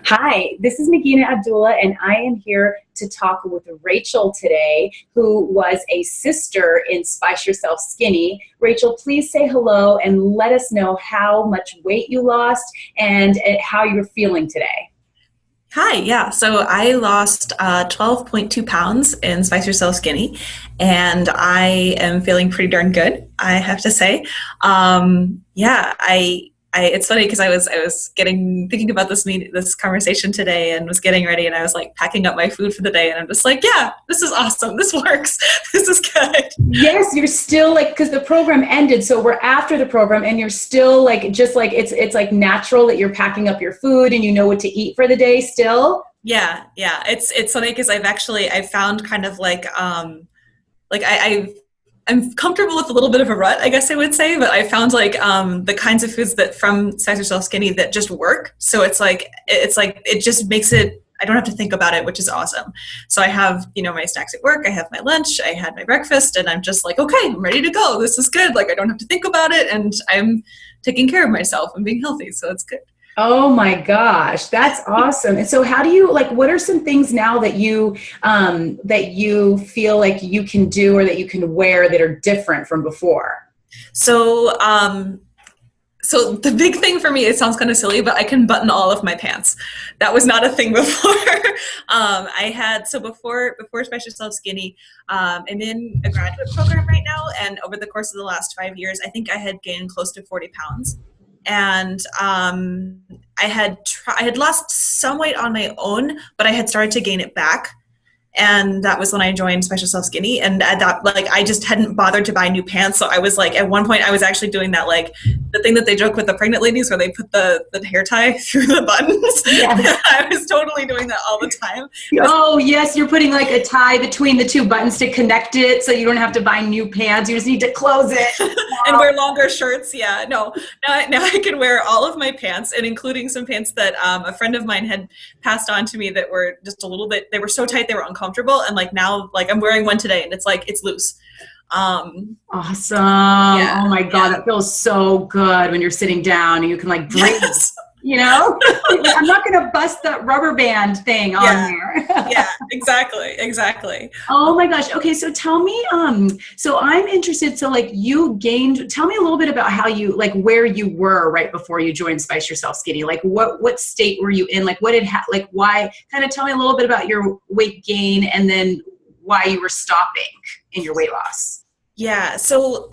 Hi, this is Nagina Abdullah, and I am here to talk with Rachel today, who was a sister in Spice Yourself Skinny. Rachel, please say hello and let us know how much weight you lost and how you're feeling today. Hi, yeah. So I lost 12.2 pounds in Spice Yourself Skinny, and I am feeling pretty darn good, I have to say. Yeah, it's funny because I was thinking about this conversation today and was getting ready, and I was like packing up my food for the day, and I'm just like, yeah, this is awesome. This works. This is good. Yes, you're still like, because the program ended, so we're after the program, and you're still like, just like it's like natural that you're packing up your food and you know what to eat for the day still. Yeah, yeah. It's funny because I've found kind of like I'm comfortable with a little bit of a rut, I guess I would say, but I found like the kinds of foods that from Spice Yourself Skinny that just work. So it's like it just makes it I don't have to think about it, which is awesome. So I have, my snacks at work, I have my lunch, I had my breakfast, and I'm just like, okay, I'm ready to go. This is good. Like I don't have to think about it, and I'm taking care of myself and being healthy. So it's good. Oh my gosh, that's awesome. And so how do you like, what are some things now that you feel like you can do or that you can wear that are different from before? So so the big thing for me, it sounds kind of silly, but I can button all of my pants. That was not a thing before. Before Spice Yourself Skinny, I'm in a graduate program right now, and over the course of the last 5 years, I think I had gained close to 40 pounds. And I had lost some weight on my own, but I had started to gain it back, and that was when I joined Special Self Skinny. And at that, like, I just hadn't bothered to buy new pants. So I was like, at one point, I was actually doing that, like the thing that they joke with the pregnant ladies, where they put the hair tie through the buttons. Yeah. I was totally doing that all the time. Oh, yes, you're putting like a tie between the two buttons to connect it so you don't have to buy new pants. You just need to close it. And Wow. wear longer shirts. Yeah, no. Now I can wear all of my pants, and including some pants that a friend of mine had passed on to me that were just a little bit. They were so tight they were uncomfortable, and like now, like I'm wearing one today, and it's like it's loose. Awesome. Yeah, Oh my God, yeah. that feels so good when you're sitting down and you can like breathe, Yes. you know? I'm not going to bust that rubber band thing on Yeah. there. Yeah. Exactly. Exactly. Oh my gosh. Okay, so tell me, so I'm interested, so like you gained, tell me a little bit about how you, like where you were right before you joined Spice Yourself Skinny. Like what state were you in? Like what like why, kind of tell me a little bit about your weight gain and then why you were stopping in your weight loss. Yeah. So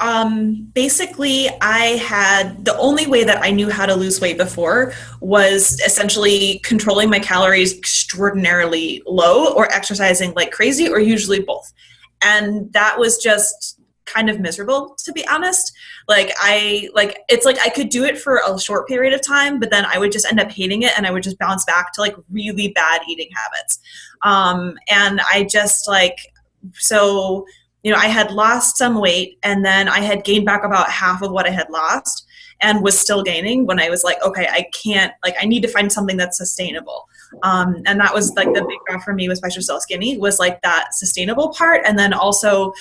basically, I had the only way that I knew how to lose weight before was essentially controlling my calories extraordinarily low or exercising like crazy, or usually both. And that was just kind of miserable, to be honest. It's like I could do it for a short period of time, but then I would just end up hating it, and I would just bounce back to like really bad eating habits. And I just like so I had lost some weight, and then I had gained back about half of what I had lost, and was still gaining, when I was like, okay, I can't, like, I need to find something that's sustainable. And that was like the big draw for me with Spice Yourself Skinny, was like that sustainable part. And then also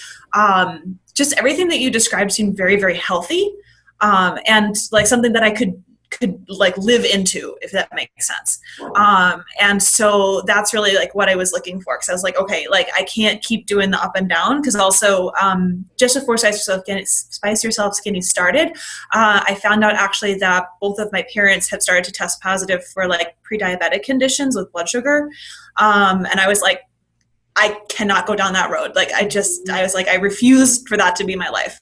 just everything that you described seemed very, very healthy. And like something that I could like live into, if that makes sense. And so that's really like what I was looking for, because I was like, okay, like I can't keep doing the up and down, because also just before Spice Yourself Skinny started, I found out actually that both of my parents had started to test positive for like pre-diabetic conditions with blood sugar. And I was like, I cannot go down that road. Like I was like, I refused for that to be my life.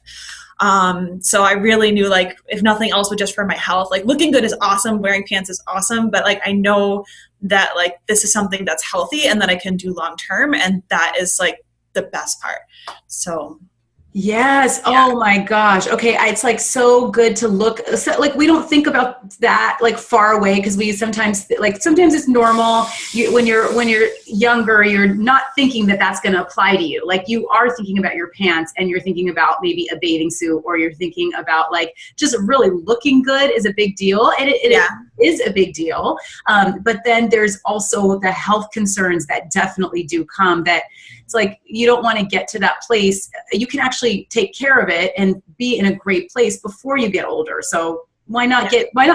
So I really knew, like, if nothing else, but just for my health, like looking good is awesome, wearing pants is awesome, but like I know that like this is something that's healthy and that I can do long term, and that is like the best part. So Yes. yeah. Oh my gosh. Okay. It's like so good to look, so, like we don't think about that like far away, because we sometimes sometimes it's normal. When you're younger, you're not thinking that that's going to apply to you. Like you are thinking about your pants, and you're thinking about maybe a bathing suit, or you're thinking about like just really looking good is a big deal, and it Yeah. is a big deal. But then there's also the health concerns that definitely do come, that it's like you don't want to get to that place. You can actually take care of it and be in a great place before you get older. So why not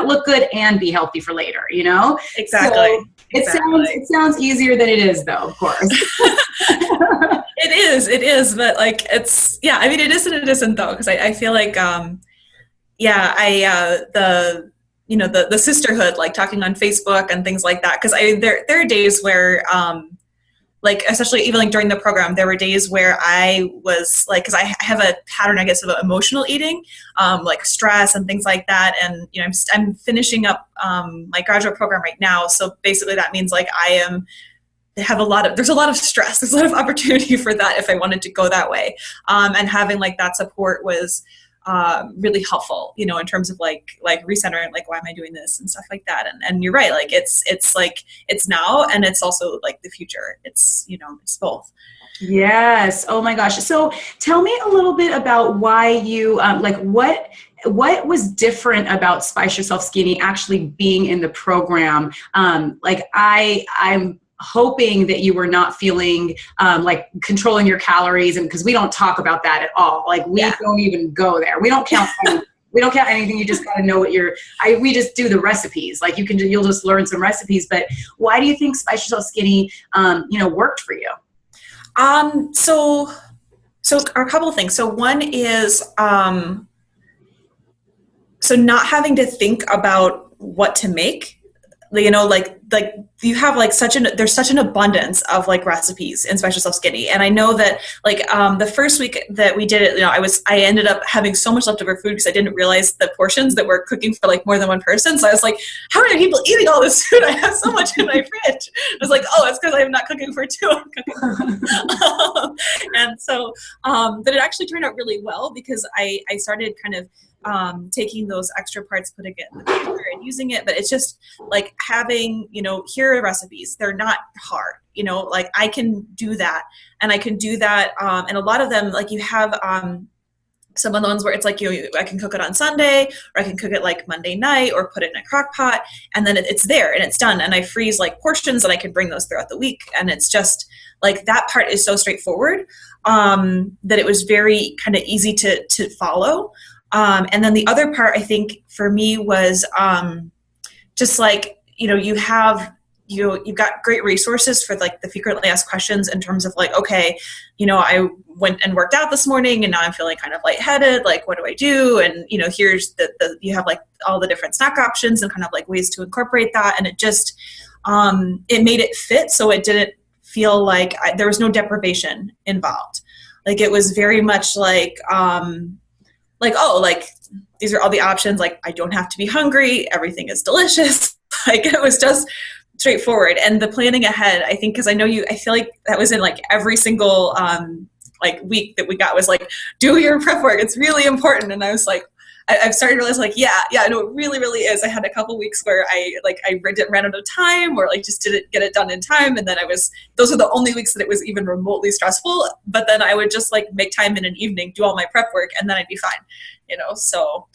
look good and be healthy for later, you know? Exactly. So it sounds easier than it is, though, of course. It is, but like, it's, yeah, I mean, it is and it isn't, though, because I feel like, the sisterhood, like talking on Facebook and things like that, because there are days where, like, especially even like during the program, there were days where I was like, because I have a pattern, I guess, of emotional eating, like stress and things like that. And, you know, I'm finishing up my graduate program right now. So basically that means like there's a lot of stress. There's a lot of opportunity for that if I wanted to go that way. And having like that support was really helpful, you know, in terms of like recentering, like, why am I doing this and stuff like that. And you're right. Like it's like, it's now, and it's also like the future. It's, you know, it's both. Yes. Oh my gosh. So tell me a little bit about why you, like what was different about Spice Yourself Skinny actually being in the program? Like I'm hoping that you were not feeling like controlling your calories, and because we don't talk about that at all. Like we don't even go there. We don't count anything. We don't count anything. You just got to know what we just do the recipes. Like you'll just learn some recipes. But why do you think Spice Yourself Skinny, worked for you? So a couple of things. So one is, so not having to think about what to make, you know, like you have like there's such an abundance of like recipes in Spice Yourself Skinny. And I know that like, the first week that we did it, you know, I ended up having so much leftover food because I didn't realize the portions that we're cooking for like more than one person. So I was like, how are people eating all this food? I have so much in my fridge. I was like, oh, it's because I'm not cooking for two, I'm cooking for and so, but it actually turned out really well because I started kind of taking those extra parts, putting it in the freezer and using it. But it's just like having, you know, here are recipes. They're not hard, you know, like I can do that, and I can do that. And a lot of them, like you have some of the ones where it's like, I can cook it on Sunday, or I can cook it like Monday night, or put it in a crock pot, and then it's there and it's done. And I freeze like portions and I can bring those throughout the week. And it's just like, that part is so straightforward that it was very kind of easy to follow. And then the other part, I think for me was just like, you know, you've got great resources for like the frequently asked questions in terms of like, okay, you know, I went and worked out this morning and now I'm feeling kind of lightheaded. Like, what do I do? And, you know, here's you have like all the different snack options and kind of like ways to incorporate that. And it just, it made it fit. So it didn't feel like there was no deprivation involved. Like, it was very much like, oh, like these are all the options. Like, I don't have to be hungry. Everything is delicious. Like, it was just straightforward. And the planning ahead, I think, because I feel like that was in like every single like week that we got was like, do your prep work. It's really important. And I was like, I've started to realize like, yeah, no, it really, really is. I had a couple weeks where I ran out of time, or like just didn't get it done in time. And then those were the only weeks that it was even remotely stressful. But then I would just like make time in an evening, do all my prep work, and then I'd be fine, you know? So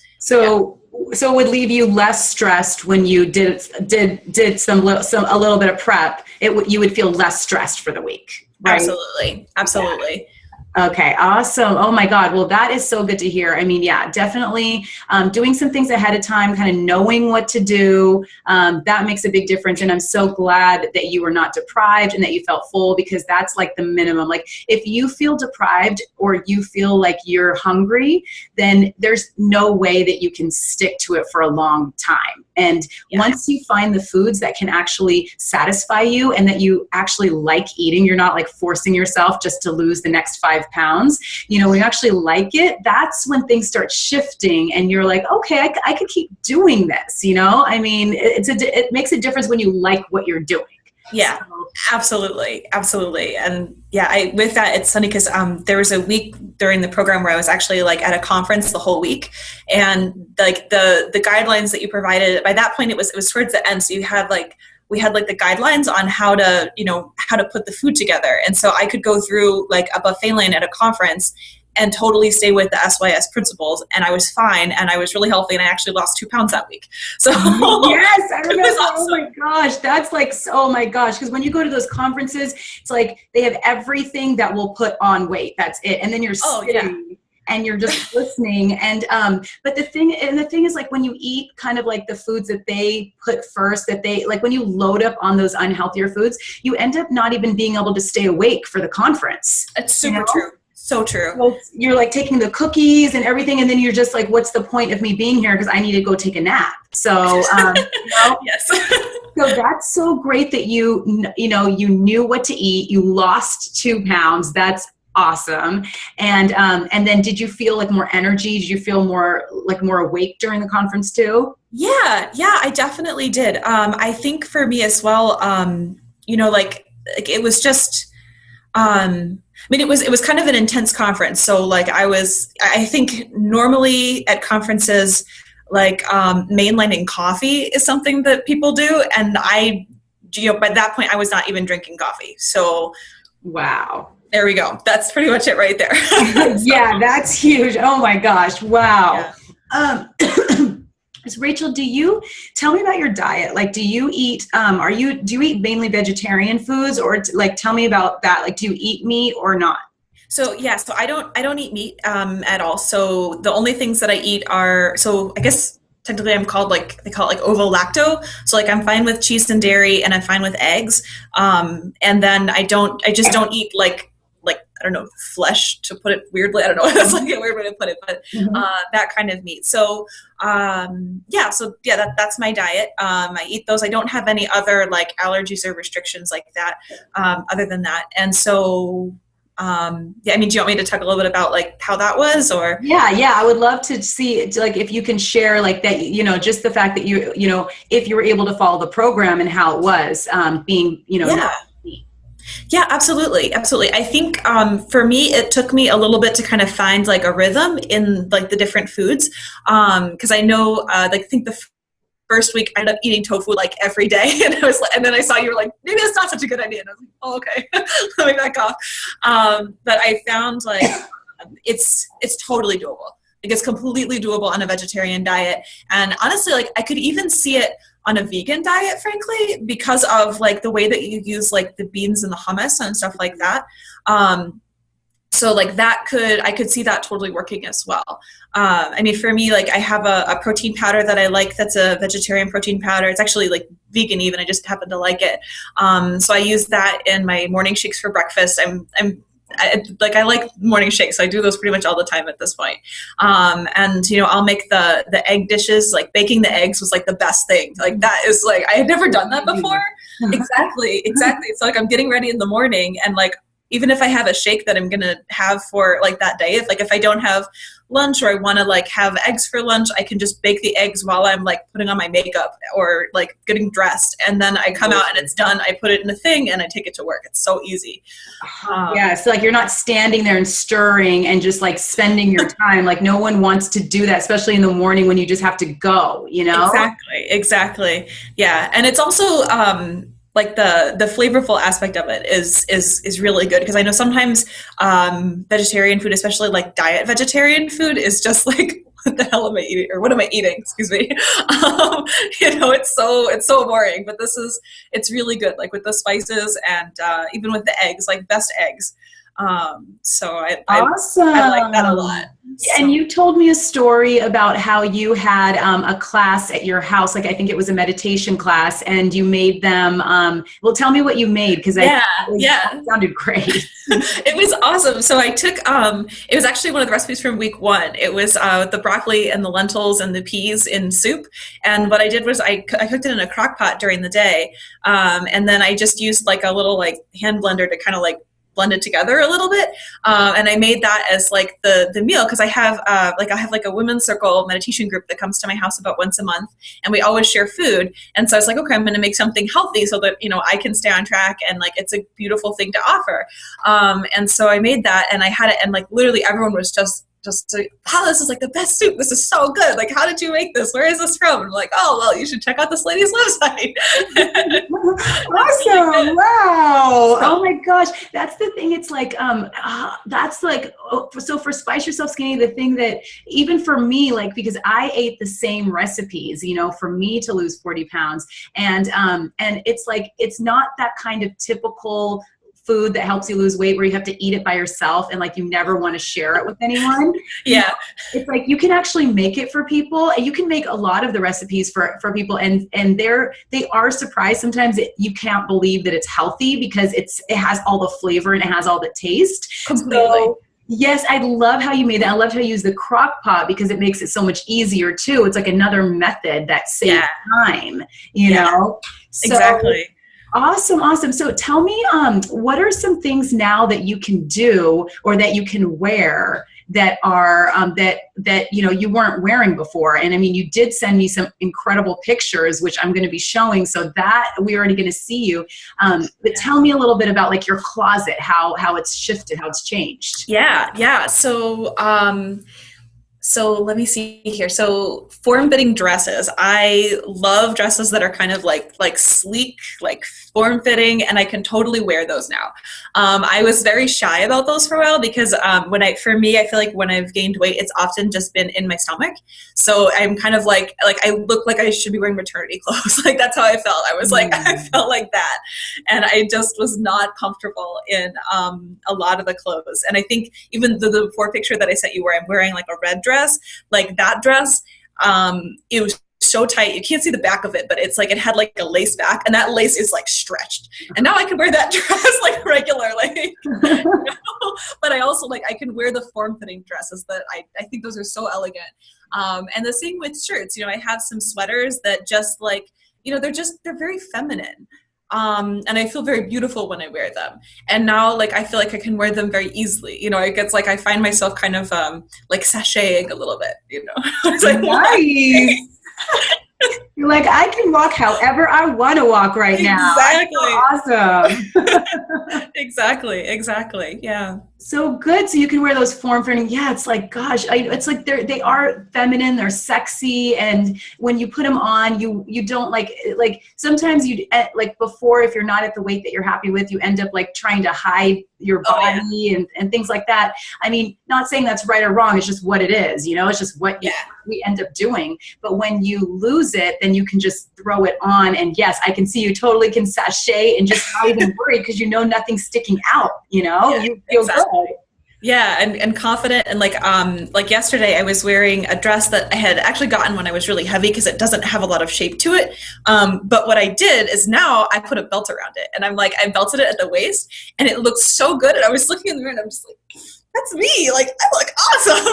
it would leave you less stressed when you did a little bit of prep. You would feel less stressed for the week, right? Absolutely. Yeah. Okay, awesome. Oh my God. Well, that is so good to hear. I mean, yeah, definitely doing some things ahead of time, kind of knowing what to do, that makes a big difference. And I'm so glad that you were not deprived and that you felt full, because that's like the minimum. Like, if you feel deprived or you feel like you're hungry, then there's no way that you can stick to it for a long time. And once you find the foods that can actually satisfy you and that you actually like eating, you're not like forcing yourself just to lose the next 5 pounds. You know, when you actually like it, that's when things start shifting and you're like, okay, I could keep doing this, you know? I mean, it makes a difference when you like what you're doing. Yeah, absolutely. And yeah, with that, it's funny because there was a week during the program where I was actually like at a conference the whole week, and like the guidelines that you provided, by that point it was towards the end. So we had like the guidelines on how to put the food together. And so I could go through like a buffet line at a conference and totally stay with the SYS principles. And I was fine. And I was really healthy. And I actually lost 2 pounds that week. So yes, I remember. Awesome. Oh my gosh. That's like, oh my gosh. Because when you go to those conferences, it's like they have everything that will put on weight. That's it. And then you're sitting and you're just listening. And but the thing is, like, when you eat kind of like the foods that they put first, that they like, when you load up on those unhealthier foods, you end up not even being able to stay awake for the conference. It's super true. So true. Well, you're like taking the cookies and everything, and then you're just like, what's the point of me being here? Because I need to go take a nap. So, Yes. So that's so great that you knew what to eat. You lost 2 pounds. That's awesome. And then did you feel like more energy? Did you feel more awake during the conference too? Yeah, I definitely did. I think for me as well, like it was just, it was kind of an intense conference. So like I think normally at conferences, like mainlining coffee is something that people do. And by that point I was not even drinking coffee. So wow. There we go. That's pretty much it right there. Yeah, that's huge. Oh my gosh. Wow. Yeah. So Rachel, tell me about your diet? Like, do you eat mainly vegetarian foods, or like, tell me about that. Like, do you eat meat or not? So I don't eat meat at all. So the only things that I eat are, so I guess technically they call it like ovo-lacto. So like I'm fine with cheese and dairy, and I'm fine with eggs. And then I just don't eat like I don't know, flesh, to put it weirdly. I don't know. That's like a weird way to put it, but that kind of meat. So that's my diet. I eat those. I don't have any other like allergies or restrictions like that, other than that. And so do you want me to talk a little bit about like how that was, or? Yeah, I would love to see, like, if you can share like that, just the fact that if you were able to follow the program and how it was being, not. Yeah, absolutely. I think for me, it took me a little bit to kind of find like a rhythm in like the different foods, because I know I think the first week I ended up eating tofu like every day, and then I saw you were like, maybe that's not such a good idea, and I was like, oh, okay, let me back off. But I found like it's totally doable. Like, it's completely doable on a vegetarian diet, and honestly, like I could even see it on a vegan diet, frankly, because of like the way that you use like the beans and the hummus and stuff like that. So like I could see that totally working as well. For me, like I have a protein powder that I like, that's a vegetarian protein powder. It's actually like vegan even, I just happen to like it. So I use that in my morning shakes for breakfast. I like morning shakes, so I do those pretty much all the time at this point. I'll make the egg dishes. Like baking the eggs was like the best thing. Like that is like, I had never done that before. Exactly. It's like I'm getting ready in the morning, and like even if I have a shake that I'm gonna have for like that day, if I don't have lunch, or I want to like have eggs for lunch, I can just bake the eggs while I'm like putting on my makeup or like getting dressed, and then I come out and it's done. I put it in a thing and I take it to work. It's so easy. So like you're not standing there and stirring and just like spending your time. Like no one wants to do that, especially in the morning when you just have to go, Exactly. Yeah. And it's also like the flavorful aspect of it is really good, because I know sometimes vegetarian food, especially like diet vegetarian food, is just like, what the hell am I eating, or what am I eating? Excuse me. It's so boring. But it's really good, like with the spices and even with the eggs, like best eggs. Awesome. I like that a lot. So. And you told me a story about how you had a class at your house, like I think it was a meditation class, and you made them, tell me what you made, because it sounded great. It was awesome. So I took, it was actually one of the recipes from week 1. It was the broccoli and the lentils and the peas in soup. And what I did was I cooked it in a crock pot during the day. And then I just used like a little like hand blender to kind of like blended together a little bit, and I made that as like the meal, because I have like a women's circle meditation group that comes to my house about once a month, and we always share food. And so I was like, okay, I'm going to make something healthy so that I can stay on track, and like it's a beautiful thing to offer. And so I made that, and I had it, and like literally everyone was just like, wow, this is like the best soup. This is so good. Like, how did you make this? Where is this from? And I'm like, oh, well, you should check out this lady's website. Awesome. Wow. Oh my gosh. That's the thing. It's like, that's like, so for Spice Yourself Skinny, the thing that even for me, like, because I ate the same recipes, for me to lose 40 pounds. And it's like, it's not that kind of typical food that helps you lose weight where you have to eat it by yourself and like you never want to share it with anyone. Yeah. It's like you can actually make it for people, and you can make a lot of the recipes for people, and they are surprised sometimes you can't believe that it's healthy because it has all the flavor and it has all the taste. Completely. So, yes, I love how you made that. I loved how you use the crock pot because it makes it so much easier too. It's like another method that saves time, you know? So, exactly. Awesome. So tell me, what are some things now that you can do or that you can wear that are that you know you weren't wearing before? And I mean, you did send me some incredible pictures, which I'm going to be showing, so that we're already going to see you. But tell me a little bit about like your closet, how it's shifted, how it's changed. Yeah. So let me see here. So form-fitting dresses. I love dresses that are kind of like sleek, like form-fitting, and I can totally wear those now. I was very shy about those for a while because for me, I feel like when I've gained weight, it's often just been in my stomach. So I'm kind of like I look like I should be wearing maternity clothes. Like that's how I felt. I was like, I felt like that. And I just was not comfortable in a lot of the clothes. And I think even the before picture that I sent you where I'm wearing like a red dress, like that dress, it was so tight. You can't see the back of it, but it's like it had like a lace back, and that lace is like stretched. And now I can wear that dress like regularly. But I also I can wear the form-fitting dresses that I think those are so elegant. And the same with shirts. I have some sweaters that just they're very feminine. And I feel very beautiful when I wear them. And now, I feel like I can wear them very easily. It gets I find myself kind of sashaying a little bit. It's like, nice. You're like, I can walk however I want to walk right now. Exactly. Awesome. Exactly. Yeah. So good. So you can wear those form-fitting. Yeah, it's like, gosh, it's like they are feminine, they're sexy, and when you put them on, you don't like sometimes you before, if you're not at the weight that you're happy with, you end up trying to hide your body and things like that. I mean, not saying that's right or wrong. It's just what it is. It's just what we end up doing. But when you lose it, then you can just throw it on, and yes, I can see you totally can sashay and just not even worried because nothing's sticking out. You feel good. Yeah, and confident, and like yesterday I was wearing a dress that I had actually gotten when I was really heavy because it doesn't have a lot of shape to it. But what I did is now I put a belt around it, and I belted it at the waist, and it looks so good. And I was looking in the mirror, and I'm just like, that's me. I look awesome.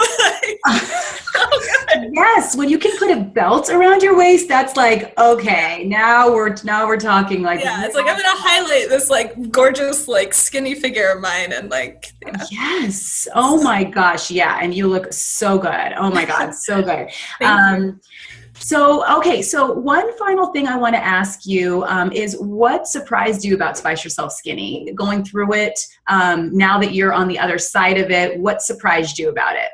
Oh, good. Yes, when you can put a belt around your waist, that's okay. Now we're talking it's I'm gonna highlight this gorgeous skinny figure of mine and Yes. Oh my gosh, yeah, and you look so good. Oh my God, so good. Thank you. So one final thing I want to ask you is what surprised you about Spice Yourself Skinny? Going through it, now that you're on the other side of it, what surprised you about it?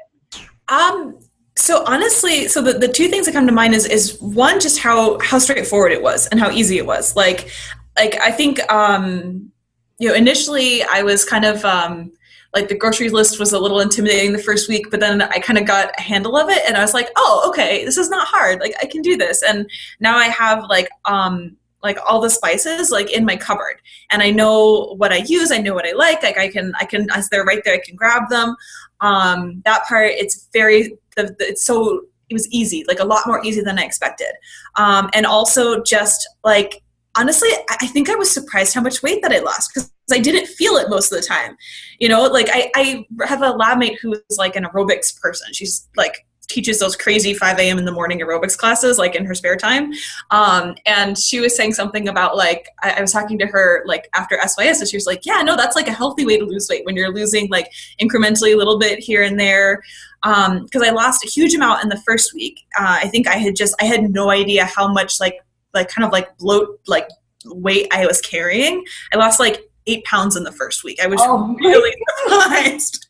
So honestly, the two things that come to mind is one, just how straightforward it was and how easy it was. I think, initially I was kind of, the grocery list was a little intimidating the first week, but then I kind of got a handle of it, and I was like, oh, okay, this is not hard. I can do this. And now I have all the spices in my cupboard, and I know what I use. I know what I like. I can, as they're right there, I can grab them. That part, it was easy, a lot more easy than I expected. And also just honestly, I think I was surprised how much weight that I lost because I didn't feel it most of the time. I have a lab mate who is an aerobics person. She's teaches those crazy 5 a.m. in the morning aerobics classes in her spare time. And she was saying something about I was talking to her after SYS, and she was like, yeah, no, that's a healthy way to lose weight when you're losing incrementally a little bit here and there. Because I lost a huge amount in the first week. I think I had no idea how much bloat weight I was carrying. I lost 8 pounds in the first week. I was really surprised.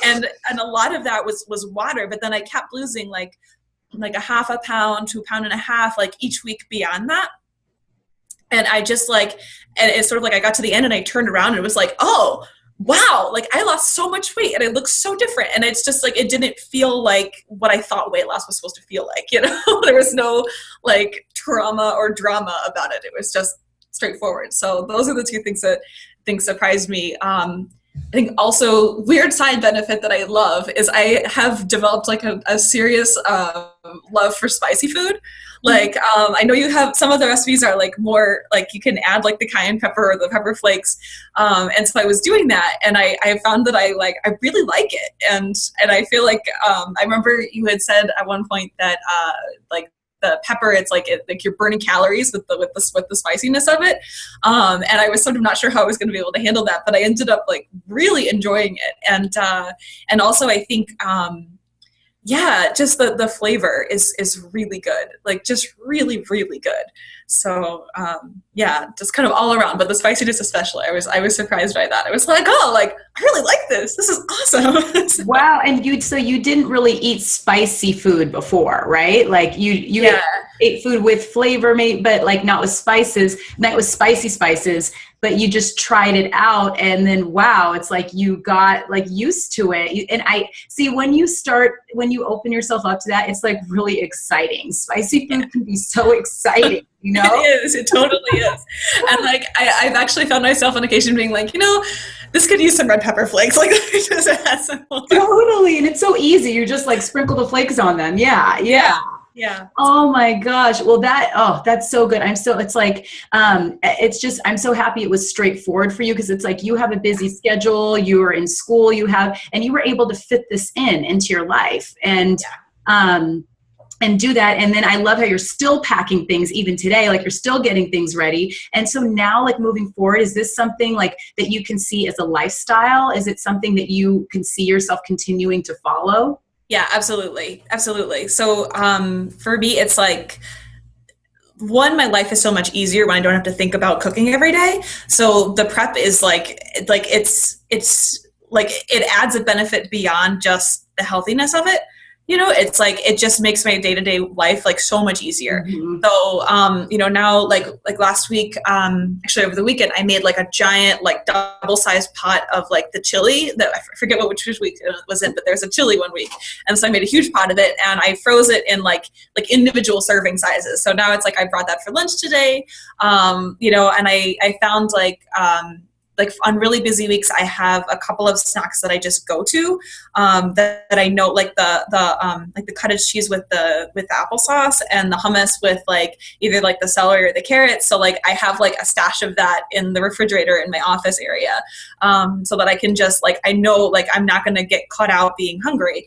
And a lot of that was water, but then I kept losing a half a pound to a pound and a half each week beyond that. And I just and it's sort of I got to the end and I turned around and it was oh wow, I lost so much weight and I look so different. And it's just it didn't feel like what I thought weight loss was supposed to feel like, there was no trauma or drama about it. It was just straightforward. So those are the two things that think surprised me. I think also weird side benefit that I love is I have developed like a serious love for spicy food. Like I know you have some of the recipes are like more like you can add like the cayenne pepper or the pepper flakes, and so I was doing that, and I found that I really like it, and I feel like I remember you had said at one point that like the pepper, it's like you're burning calories with the spiciness of it, and I was sort of not sure how I was going to be able to handle that, but I ended up like really enjoying it, and also I think yeah, just the flavor is really good, like just really really good. So yeah, just kind of all around, but the spiciness especially, I was surprised by that. I was like, oh, like I really like this is awesome. Wow. And you didn't really eat spicy food before, right? Like you yeah. ate food with flavor, but like not with spices, not with spicy spices, but you just tried it out, and then wow, it's like you got like used to it. And I see when you open yourself up to that, it's like really exciting. Spicy food can be so exciting, you know? It is. It totally is. And like I've actually found myself on occasion being like, this could use some red pepper flakes. Like just add some more. Totally, and it's so easy. You just like sprinkle the flakes on them. Yeah. Yeah. Oh my gosh. Well, that's so good. It's like, I'm so happy it was straightforward for you, because it's like you have a busy schedule, you are in school, and you were able to fit this into your life and do that. And then I love how you're still packing things even today, like you're still getting things ready. And so now, like moving forward, is this something like that you can see as a lifestyle? Is it something that you can see yourself continuing to follow? Yeah, absolutely. Absolutely. So for me, it's like, one, my life is so much easier when I don't have to think about cooking every day. So the prep is it's like it adds a benefit beyond just the healthiness of it. It's like it just makes my day-to-day life like so much easier. Mm-hmm. So now like last week, actually over the weekend, I made like a giant like double-sized pot of like the chili that I forget which week it was in, but there's a chili one week, and so I made a huge pot of it and I froze it in like individual serving sizes. So now it's like I brought that for lunch today, and I found like on really busy weeks, I have a couple of snacks that I just go to that I know, like the cottage cheese with the applesauce, and the hummus with like either like the celery or the carrots. So like I have like a stash of that in the refrigerator in my office area, so that I can just like, I know like I'm not going to get caught out being hungry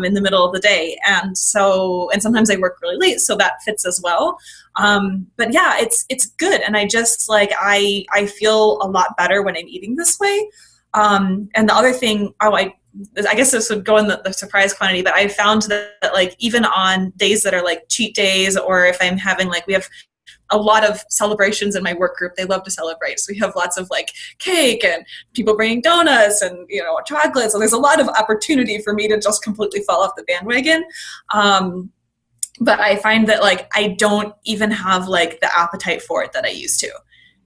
in the middle of the day. And sometimes I work really late, so that fits as well. But yeah, it's good. And I just like, I feel a lot better when I'm eating this way. And the other thing, I guess this would go in the surprise quantity, but I found that like, even on days that are like cheat days, or if I'm having like, we have a lot of celebrations in my work group, they love to celebrate. So we have lots of like cake and people bringing donuts and, chocolate. So there's a lot of opportunity for me to just completely fall off the bandwagon. But I find that like I don't even have like the appetite for it that I used to.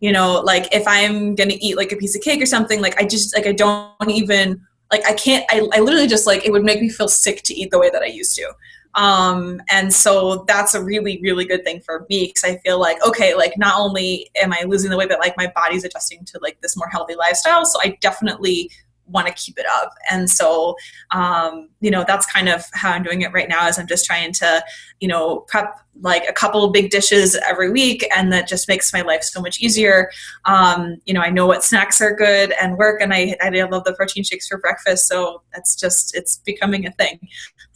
Like if I'm gonna eat like a piece of cake or something, like I just like I don't even like I can't. I literally just like it would make me feel sick to eat the way that I used to. And so that's a really, really good thing for me, because I feel like, okay, like not only am I losing the weight, but like my body's adjusting to like this more healthy lifestyle. So I definitely want to keep it up. And so, that's kind of how I'm doing it right now, is I'm just trying to, prep like a couple of big dishes every week. And that just makes my life so much easier. I know what snacks are good and work, and I love the protein shakes for breakfast. So it's becoming a thing.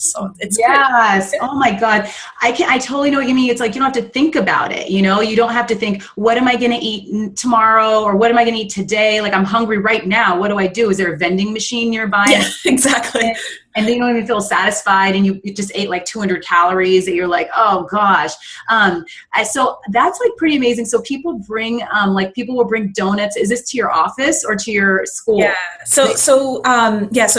So it's yes. great. Oh my God. I totally know what you mean. It's like, you don't have to think about it. You don't have to think, what am I going to eat tomorrow? Or what am I going to eat today? Like, I'm hungry right now. What do I do? Is there a vending machine nearby? Yeah, exactly. And then you don't even feel satisfied, and you just ate like 200 calories that you're like, oh gosh. So that's like pretty amazing. So people will bring donuts. Is this to your office or to your school? Yeah. So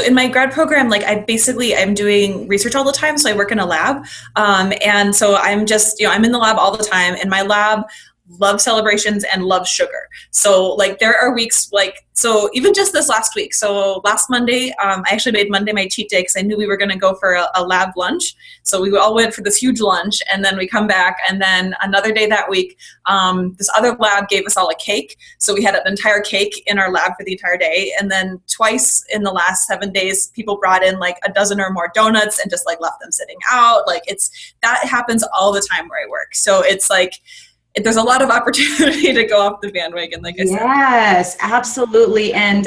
in my grad program, like I'm doing research all the time. So I work in a lab. And so I'm just, I'm in the lab all the time, and my lab love celebrations and love sugar. So like there are weeks like, so even just this last week, so last Monday, I actually made Monday my cheat day because I knew we were going to go for a lab lunch. So we all went for this huge lunch, and then we come back, and then another day that week, this other lab gave us all a cake. So we had an entire cake in our lab for the entire day. And then twice in the last 7 days, people brought in like a dozen or more donuts and just like left them sitting out. Like that happens all the time where I work. So it's like, there's a lot of opportunity to go off the bandwagon, like I said. Yes, absolutely. And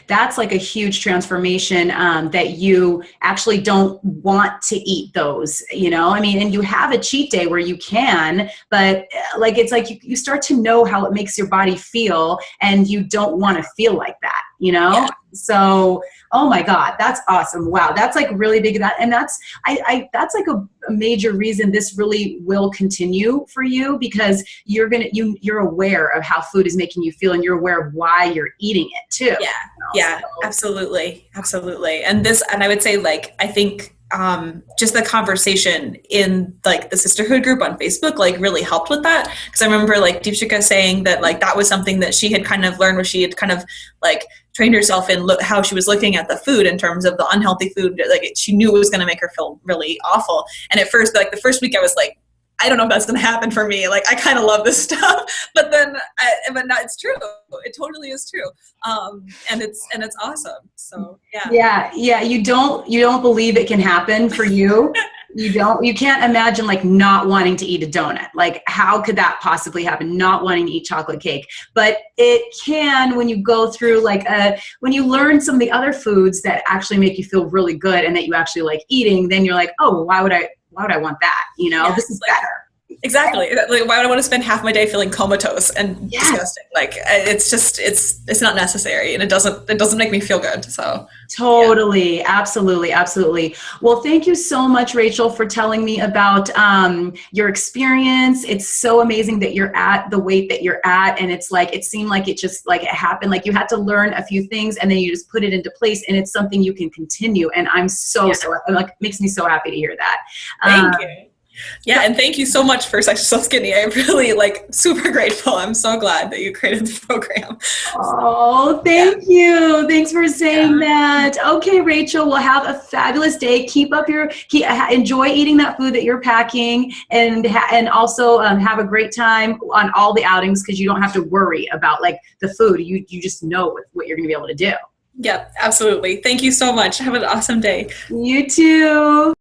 that's like a huge transformation, that you actually don't want to eat those, you know, I mean, and you have a cheat day where you can, but like, it's like you start to know how it makes your body feel, and you don't want to feel like that, you know? Yeah. So, oh my God, that's awesome. Wow. That's like really big. And that's like a major reason this really will continue for you, because you're aware of how food is making you feel, and you're aware of why you're eating it too. Yeah. Yeah, absolutely. Absolutely. And I would say, like, I think, just the conversation in like the sisterhood group on Facebook, like really helped with that. Cause I remember like Deepshika saying that like, that was something that she had kind of learned, where she had kind of like trained herself in how she was looking at the food in terms of the unhealthy food. Like she knew it was going to make her feel really awful. And at first, like the first week I was like, I don't know if that's going to happen for me. Like, I kind of love this stuff, but then, but no, it's true. It totally is true. And it's awesome. So yeah. Yeah. You don't believe it can happen for you. You can't imagine like not wanting to eat a donut. Like, how could that possibly happen? Not wanting to eat chocolate cake, but it can when you go through like when you learn some of the other foods that actually make you feel really good and that you actually like eating, then you're like, oh, why would I want that? You know, this is better. Exactly. Like, why would I want to spend half my day feeling comatose and disgusting? Like, it's just, it's not necessary, and it doesn't make me feel good. So totally. Yeah. Absolutely. Well, thank you so much, Rachel, for telling me about your experience. It's so amazing that you're at the weight that you're at. And it's like, it seemed like it just like it happened. Like you had to learn a few things and then you just put it into place, and it's something you can continue. And I'm so like, makes me so happy to hear that. Thank you. Yeah, and thank you so much for Sexy So Skinny. I'm really like super grateful. I'm so glad that you created the program. Oh, thank you. Thanks for saying that. Okay, Rachel, well, have a fabulous day. Enjoy eating that food that you're packing, and also have a great time on all the outings, because you don't have to worry about like the food. You just know what you're going to be able to do. Yep, absolutely. Thank you so much. Have an awesome day. You too.